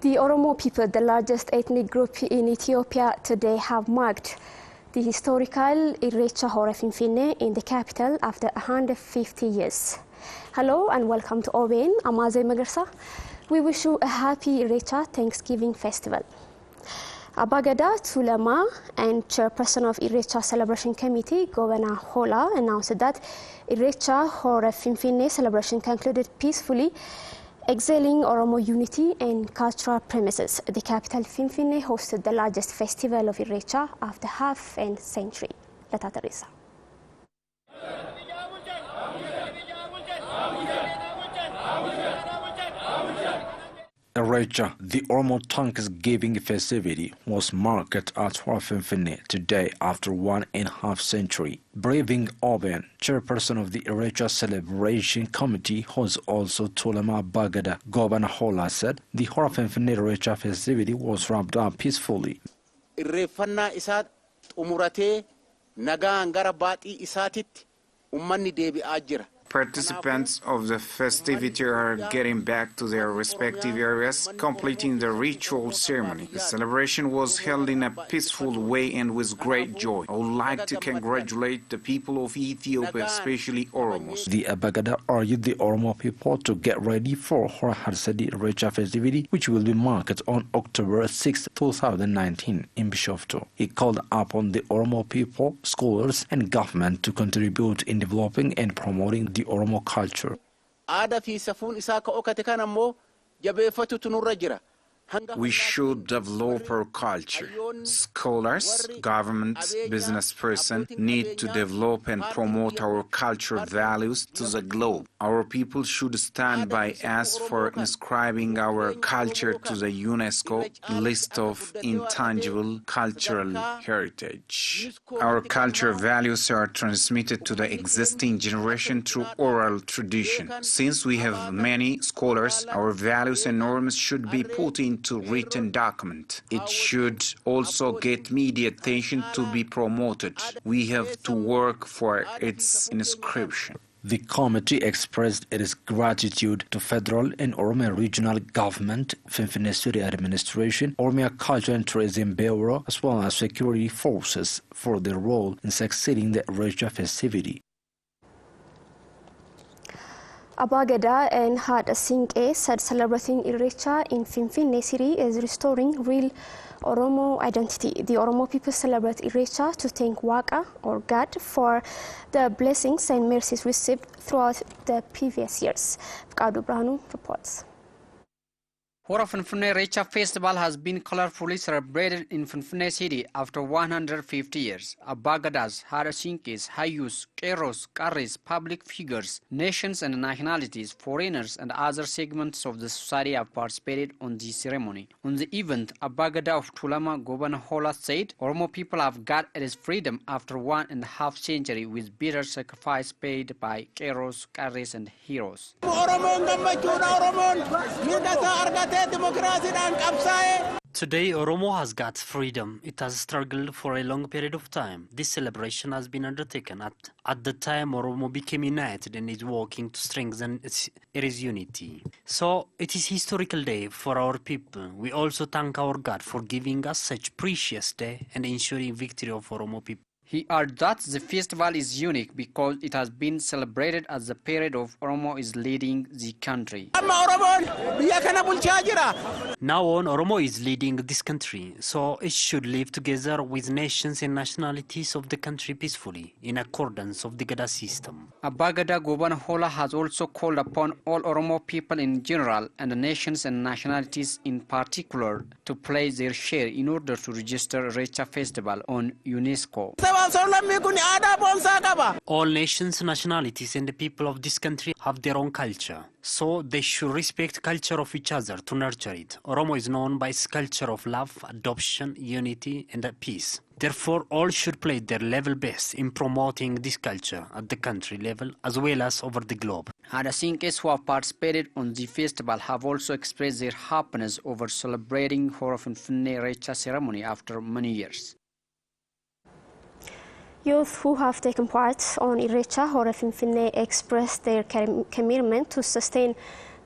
The Oromo people, the largest ethnic group in Ethiopia today, have marked the historical Irrecha Hora Finfinnee in the capital after 150 years. Hello and welcome to OBN. I'm Aze Magarsa. We wish you a happy Irrecha Thanksgiving festival. Abba Gada Tulama and chairperson of Irrecha Celebration Committee, Governor Hola, announced that Irrecha Hora Finfinnee celebration concluded peacefully, excelling Oromo unity and cultural premises. The capital Finfinnee hosted the largest festival of Irrecha after half a century. Lata Teresa. Irrecha, the Oromo Thanksgiving festivity, was marked at Finfinnee today after 1.5 centuries. Braving Oben, chairperson of the Irrecha Celebration Committee, who is also Tulama Bagada, Governor Hola, said the Hora Finfinnee Irrecha festivity was wrapped up peacefully. Irreeffannaa isaa xumuratee nagaan gara baaxii isaatitti ummanni deebi'aa jira. Participants of the festivity are getting back to their respective areas, completing the ritual ceremony. The celebration was held in a peaceful way and with great joy. I would like to congratulate the people of Ethiopia, especially Oromos. The Abagada argued the Oromo people to get ready for Hora Harsadi Irrecha festivity, which will be marked on October 6, 2019 in Bishoftu. He called upon the Oromo people, scholars and government to contribute in developing and promoting the Oromo culture. We should develop our culture. Scholars, governments, business persons need to develop and promote our cultural values to the globe. Our people should stand by us for inscribing our culture to the UNESCO list of intangible cultural heritage. Our cultural values are transmitted to the existing generation through oral tradition. Since we have many scholars, our values and norms should be put into written document. It should also get media attention to be promoted. We have to work for its inscription. The committee expressed its gratitude to federal and Oromia regional government, Finfinnee City administration, Oromia Culture and Tourism Bureau, as well as security forces for their role in succeeding the Irrecha festivity. Abba Gada and Hada Sinke said celebrating Irrecha in Finfinnee City is restoring real Oromo identity. The Oromo people celebrate Irrecha to thank Waka, or God, for the blessings and mercies received throughout the previous years. Fkadu Brahanu reports. Hora Finfinnee Irrecha Festival has been colorfully celebrated in Finfinnee City after 150 years. Abba Gadas, Harasinkes, Hayus, Keros, Karris, public figures, nations and nationalities, foreigners and other segments of the society have participated on the ceremony. On the event, Abba Gada of Tulama, Governor Hola, said Oromo people have got its freedom after 1.5 centuries with bitter sacrifice paid by Keros, Karris and heroes. Today, Oromo has got freedom. It has struggled for a long period of time. This celebration has been undertaken at the time Oromo became united and is working to strengthen its unity. So, it is a historical day for our people. We also thank our God for giving us such precious day and ensuring victory of Oromo people. He added that the festival is unique because it has been celebrated as the period of Oromo is leading the country. Now on, Oromo is leading this country, so it should live together with nations and nationalities of the country peacefully, in accordance with the Gada system. Abba Gada Governor Hola has also called upon all Oromo people in general and the nations and nationalities in particular to play their share in order to register Irrecha Festival on UNESCO. All nations, nationalities and the people of this country have their own culture, so they should respect culture of each other to nurture it. Oromo is known by its culture of love, adoption, unity and peace. Therefore, all should play their level best in promoting this culture at the country level as well as over the globe. Harasinkes who have participated on the festival have also expressed their happiness over celebrating Hora Finfinnee Irrecha ceremony after many years. Youth who have taken part on Irrecha Hora Finfinnee expressed their commitment to sustain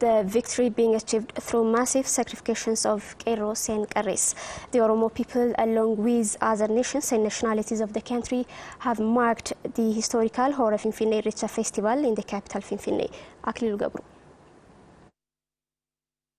the victory being achieved through massive sacrifices of Qeerros and Qarrees. The Oromo people, along with other nations and nationalities of the country, have marked the historical Hora Finfinnee Irreecha festival in the capital Finfinnee. Aklilu Gabru.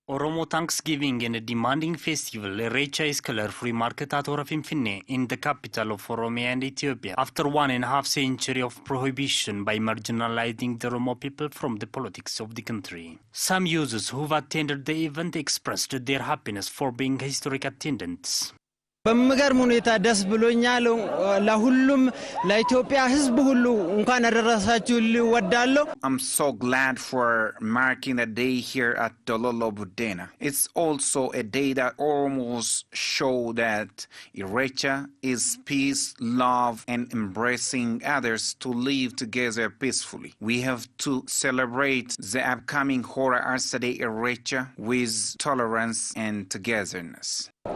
Oromo Thanksgiving and a demanding festival, Irreecha is colorfully marked at Hora Finfinnee in the capital of Oromia and Ethiopia after 1.5 centuries of prohibition by marginalizing the Oromo people from the politics of the country. Some users who've attended the event expressed their happiness for being historic attendants. በሚገርም ሁኔታ ደስ ብሎኛል ለሁሉም ለኢትዮጵያ ሕዝብ ሁሉ እንኳን አደረሳችሁ ልወዳለሁ I'm so glad for marking a day here at Dololo Budena. It's also a day that Oromos show that Irreecha is peace, love, and embracing others to live together peacefully. We have to celebrate the upcoming Hora Arsadee Irreecha with tolerance and togetherness. A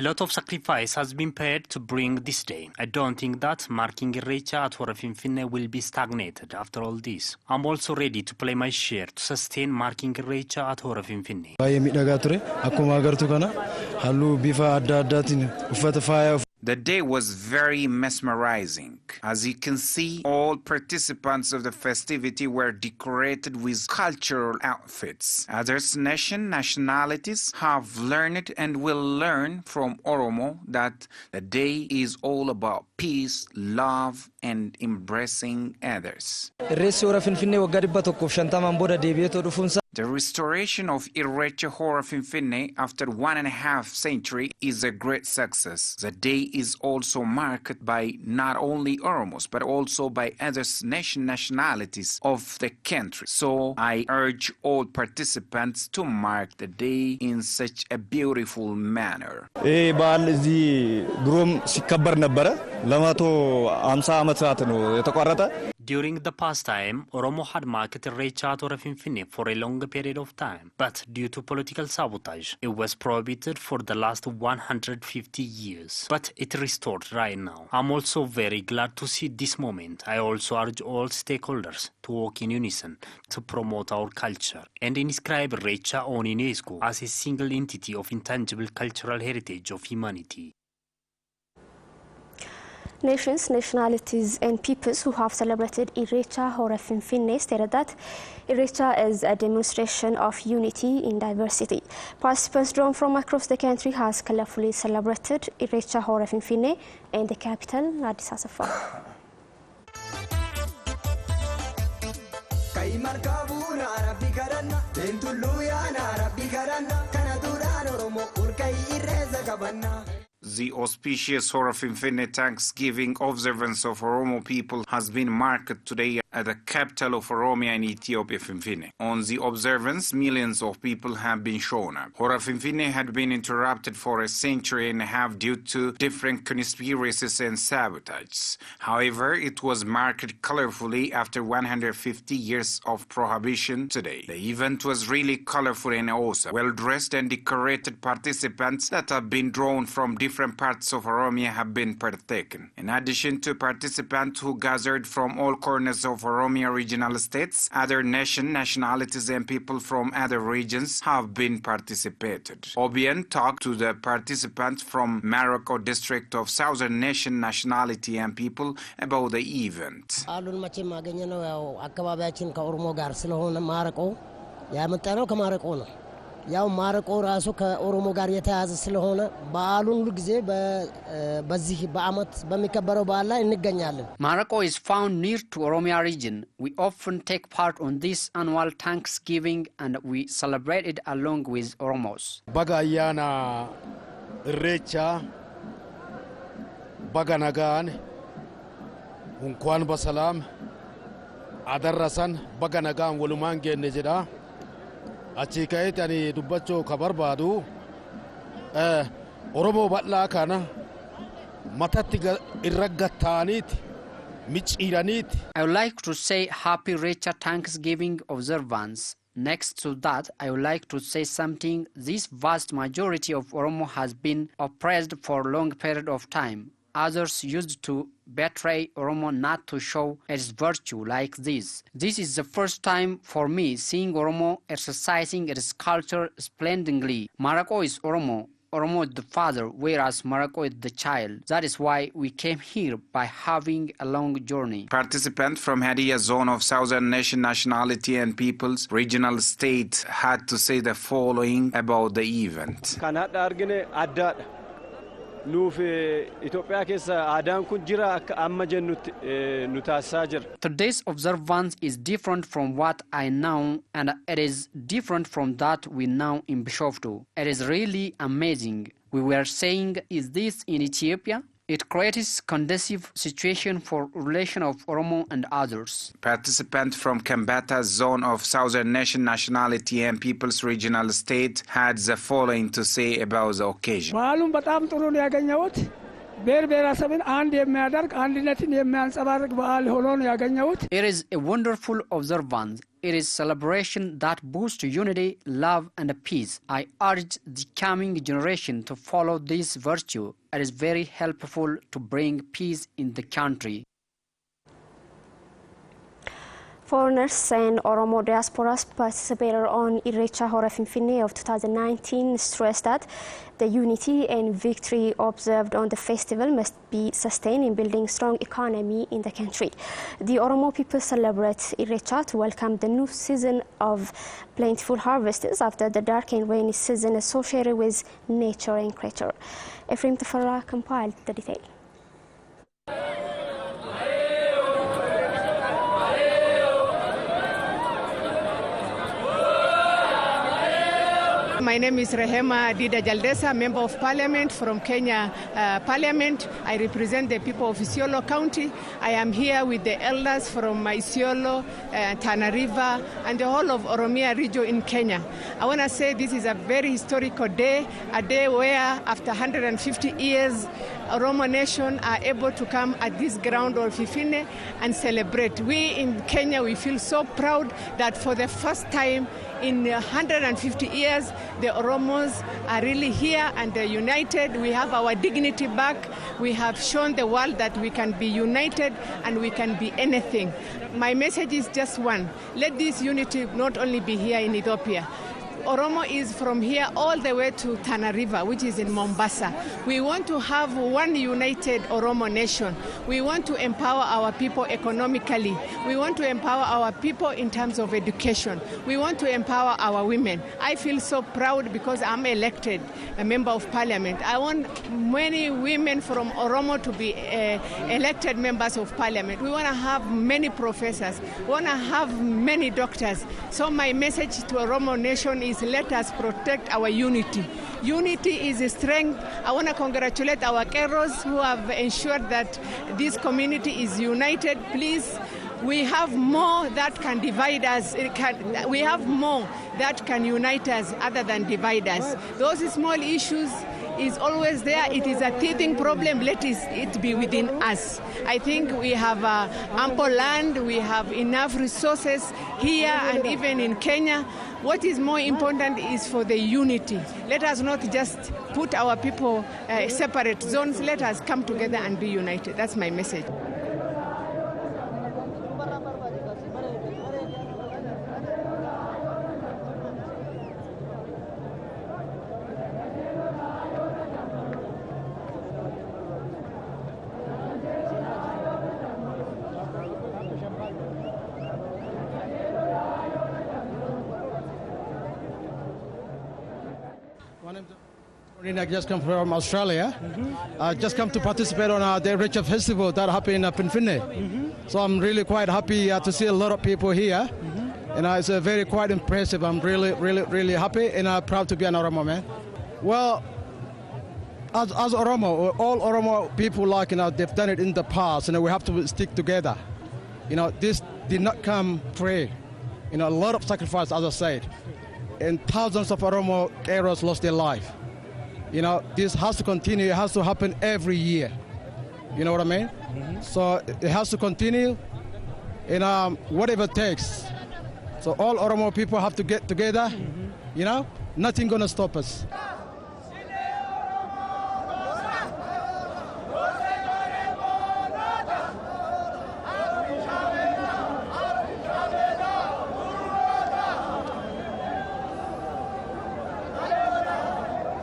lot of sacrifice has been paid to bring this day. I don't think that marking Irreecha at Hora Finfinnee will be stagnated after all this. I'm also ready to play my share to sustain marking Irreecha at Hora Finfinnee. The day was very mesmerizing. As you can see, all participants of the festivity were decorated with cultural outfits. Others nationalities have learned and will learn from Oromo that the day is all about peace, love, and embracing others. The restoration of Irreecha Hora Finfinnee after 1.5 centuries is a great success. The day is also marked by not only Oromos but also by other nationalities of the country. So I urge all participants to mark the day in such a beautiful manner. During the past time, Oromo had marked Irreecha at Hora Finfinnee for a long period of time, but due to political sabotage, it was prohibited for the last 150 years. But it restored right now. I'm also very glad to see this moment. I also urge all stakeholders to work in unison to promote our culture and inscribe Irreecha on UNESCO as a single entity of intangible cultural heritage of humanity. Nations, nationalities and peoples who have celebrated Irreecha Hora Finfinnee stated that Irreecha is a demonstration of unity in diversity. Participants drawn from across the country has colorfully celebrated Irreecha Hora Finfinnee in the capital, Addis Ababa. The auspicious Hora Finfinnee Thanksgiving observance of Oromo people has been marked today at the capital of Oromia in Ethiopia, Finfinnee. On the observance, millions of people have been shown up. Hora Finfinnee had been interrupted for a century and a half due to different conspiracies and sabotages. However, it was marked colorfully after 150 years of prohibition today. The event was really colorful and awesome. Well-dressed and decorated participants that have been drawn from different parts of Oromia have been partaken. In addition to participants who gathered from all corners of Oromia regional states, other nationalities and people from other regions have been participated. Obian talked to the participants from Maroko district of Southern Nation nationality and people about the event. ያው ማረቆ ራሱ ከኦሮሞ ጋር የተያዘ ስለሆነ በዓሉን ሁሉ ጊዜ በዚህ በአመት በሚከበረው በዓል ላይ እንገኛለን። Maroko is found near to Oromia region. We often take part on this annual Thanksgiving and we celebrate it along with Oromos. Bagayana Irreecha Baganagan Unkwan Basalam Adarrasan Baganagan Wolumange Nejeda achi ka'eetani dubbachuu ka barbaadu Oromoo bal'aa kana matatti irra gattaaniiti micciiraniiti. I would like to say happy Irreecha Thanksgiving observance. Next to that, I would like to say something. This vast majority of Oromo has been oppressed for a long period of time. Others used to betray Oromo not to show its virtue like this. This is the first time for me seeing Oromo exercising its culture splendidly. Marako is Oromo. Oromo is the father, whereas Marako is the child. That is why we came here by having a long journey. Participants from Hadia Zone of Southern Nation Nationality and Peoples Regional State had to say the following about the event. Today's observance is different from what I know, and it is different from that we know in Bishoftu. It is really amazing. We were saying, is this in Ethiopia? It creates conducive situation for relation of Oromo and others. Participants from Kambata Zone of Southern Nation Nationality and Peoples Regional State had the following to say about the occasion. It is a wonderful observance. It is celebration that boosts unity, love, and peace. I urge the coming generation to follow this virtue. It is very helpful to bring peace in the country. Foreigners and Oromo diasporas participated on Irrecha Hora Finfinne of 2019 stressed that the unity and victory observed on the festival must be sustained in building strong economy in the country. The Oromo people celebrate Irrecha to welcome the new season of plentiful harvests after the dark and rainy season associated with nature and creature. Ephraim Tafara compiled the detail. My name is Rehema Dida Jaldesa, Member of Parliament from Kenya Parliament. I represent the people of Isiolo County. I am here with the elders from Isiolo, Tana River, and the whole of Oromia region in Kenya. I want to say this is a very historical day, a day where after 150 years, Oromo nation are able to come at this ground of Finfinne and celebrate. We in Kenya, we feel so proud that for the first time in 150 years, the Oromos are really here and they're united. We have our dignity back. We have shown the world that we can be united and we can be anything. My message is just one. Let this unity not only be here in Ethiopia. Oromo is from here all the way to Tana River, which is in Mombasa. We want to have one united Oromo nation. We want to empower our people economically. We want to empower our people in terms of education. We want to empower our women. I feel so proud because I'm elected a member of parliament. I want many women from Oromo to be elected members of parliament. We want to have many professors. We want to have many doctors. So my message to Oromo nation is let us protect our unity. Unity is a strength. I want to congratulate our Keros who have ensured that this community is united. Please, we have more that can divide us. We have more that can unite us other than divide us. Those small issues is always there. It is a teething problem. Let it be within us. I think we have ample land. We have enough resources here and even in Kenya. What is more important is for the unity. Let us not just put our people separate zones. Let us come together and be united. That's my message. I just come from Australia. I just come to participate on the Irrecha Festival that happened in Finfinne. So I'm really quite happy to see a lot of people here. And it's very quite impressive. I'm really happy and proud to be an Oromo man. Well, as Oromo, all Oromo people they've done it in the past, we have to stick together. This did not come free. A lot of sacrifice, as I said. And thousands of Oromo Keros lost their life. This has to continue. It has to happen every year. You know what I mean? So it has to continue in whatever it takes. So all Oromo people have to get together. Nothing gonna stop us.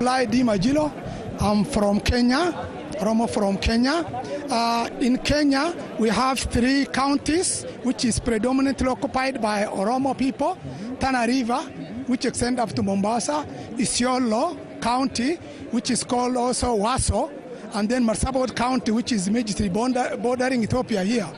Lai Di Majilo, I'm from Kenya, Oromo from Kenya. In Kenya, we have 3 counties which is predominantly occupied by Oromo people. Tana River, which extends up to Mombasa, Isiolo County, which is called also Waso, and then Marsabit County, which is immediately bordering Ethiopia here.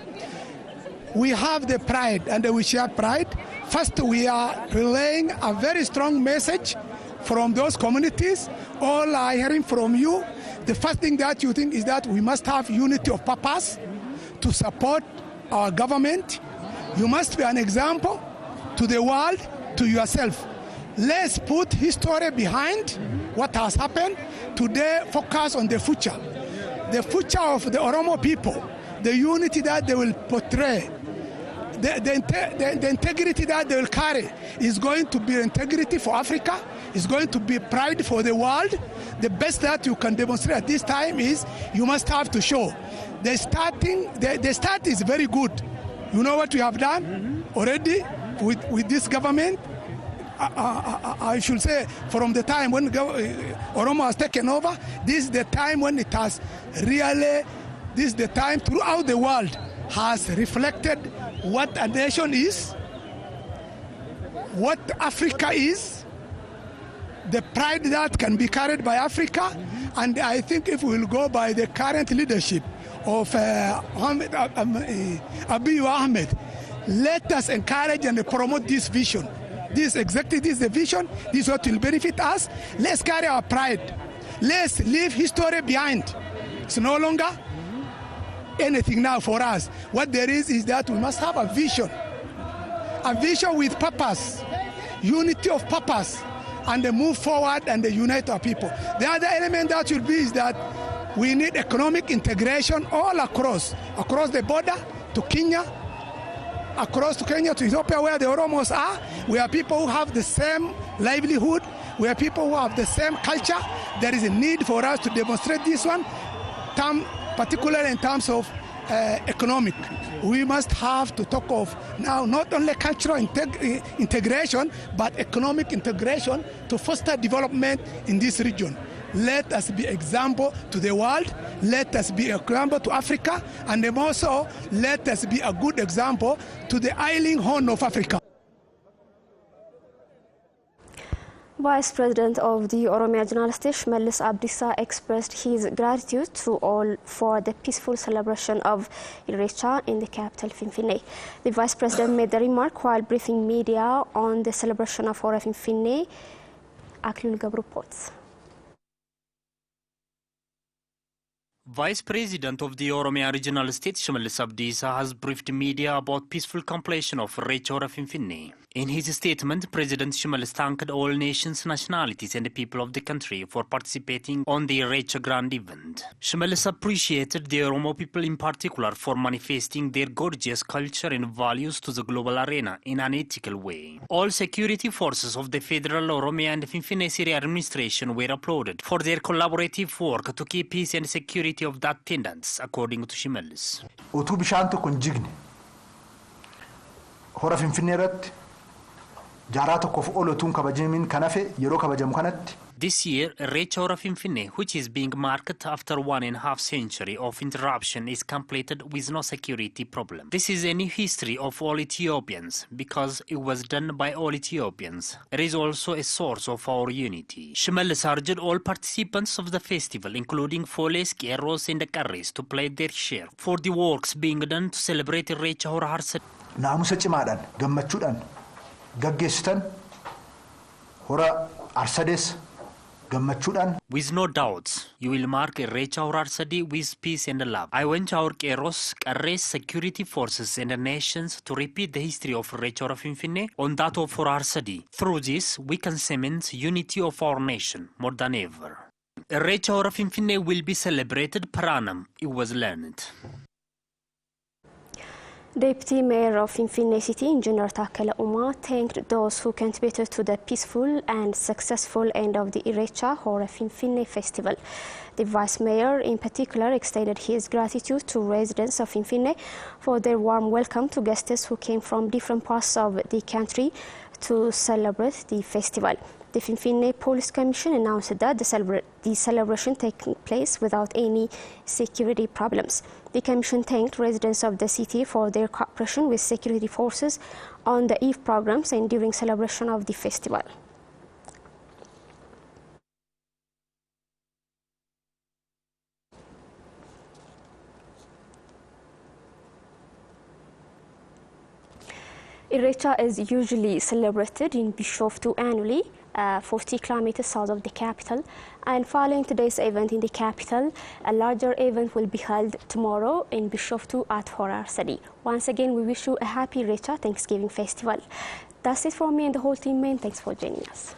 We have the pride, and we share pride. First, we are relaying a very strong message from those communities. All are hearing from you. The first thing that you think is that we must have unity of purpose to support our government. You must be an example to the world, to yourself. Let's put history behind what has happened. Today, focus on the future. The future of the Oromo people, the unity that they will portray, the integrity that they will carry is going to be integrity for Africa, is going to be pride for the world. The best that you can demonstrate at this time is you must have to show. The start is very good. You know what we have done already with this government? I should say from the time when Oromo has taken over, this is the time when it has really, this is the time throughout the world has reflected what a nation is, what Africa is, the pride that can be carried by Africa. And I think if we'll go by the current leadership of Abiy Ahmed, let us encourage and promote this vision. This is the vision. This is what will benefit us. Let's carry our pride. Let's leave history behind. It's no longer anything now for us. What there is that we must have a vision with purpose, unity of purpose, and move forward and unite our people. The other element that will be is that we need economic integration all across the border to Kenya, to Ethiopia, where the Oromos are. We are people who have the same livelihood. We are people who have the same culture. There is a need for us to demonstrate this one, particularly in terms of economic. We must have to talk of now not only cultural integration, but economic integration to foster development in this region. Let us be example to the world. Let us be example to Africa, and also let us be a good example to the island horn of Africa. Vice President of the Oromia General State, Shimallis Abdiisa, expressed his gratitude to all for the peaceful celebration of Irrecha in the capital, Finfinne. The Vice President made the remark while briefing media on the celebration of Hora Finfinne. Aklul Gab reports. Vice President of the Oromia Regional State, Shimallis Abdiisa, has briefed media about peaceful completion of Irrecha Hora Finfinne. In his statement, President Shimallis thanked all nations, nationalities and the people of the country for participating on the Irrecha grand event. Shimallis appreciated the Oromo people in particular for manifesting their gorgeous culture and values to the global arena in an ethical way. All security forces of the Federal Oromia and Finfinne City administration were applauded for their collaborative work to keep peace and security of the attendants, according to Shimallis. Utuu bishaan tokko hin jigne Hora Finfinnee irratti jaaraa tokkoof oolutuun kabajamin kan hafe yeroo kabajamu kanatti. This year, Irrecha Hora Finfinne, which is being marked after 1.5 centuries of interruption, is completed with no security problem. This is a new history of all Ethiopians because it was done by all Ethiopians. It is also a source of our unity. Shimallis urged all participants of the festival, including Foles, Qeerros and Qarrees, to play their share for the works being done to celebrate Irrecha Hora Harsadi. Naamusa cimaadhaan, gammachuudhaan gaggeessitan Hora Harsades. With no doubts, you will mark Irrecha Hora Harsadi with peace and love. I want our Qeerros, Qarrees, security forces and the nations to repeat the history of Irrecha Hora Finfinne on that of Hora Harsadi. Through this, we can cement unity of our nation more than ever. Irrecha Hora Finfinne will be celebrated per annum, it was learned. Deputy Mayor of Finfinne City, Engineer Taakala Uma, thanked those who contributed to the peaceful and successful end of the Irrecha Hora Finfinne festival. The Vice Mayor, in particular, extended his gratitude to residents of Finfinne for their warm welcome to guests who came from different parts of the country to celebrate the festival. The Finfinne Police Commission announced that the celebration taking place without any security problems. The Commission thanked residents of the city for their cooperation with security forces on the Eve programs and during celebration of the festival. Irrecha is usually celebrated in Bishoftu annually, 40 kilometers south of the capital. And following today's event in the capital, a larger event will be held tomorrow in Bishoftu at Horar City. Once again, we wish you a happy Irrecha Thanksgiving festival. That's it from me and the whole team, man. Thanks for joining us.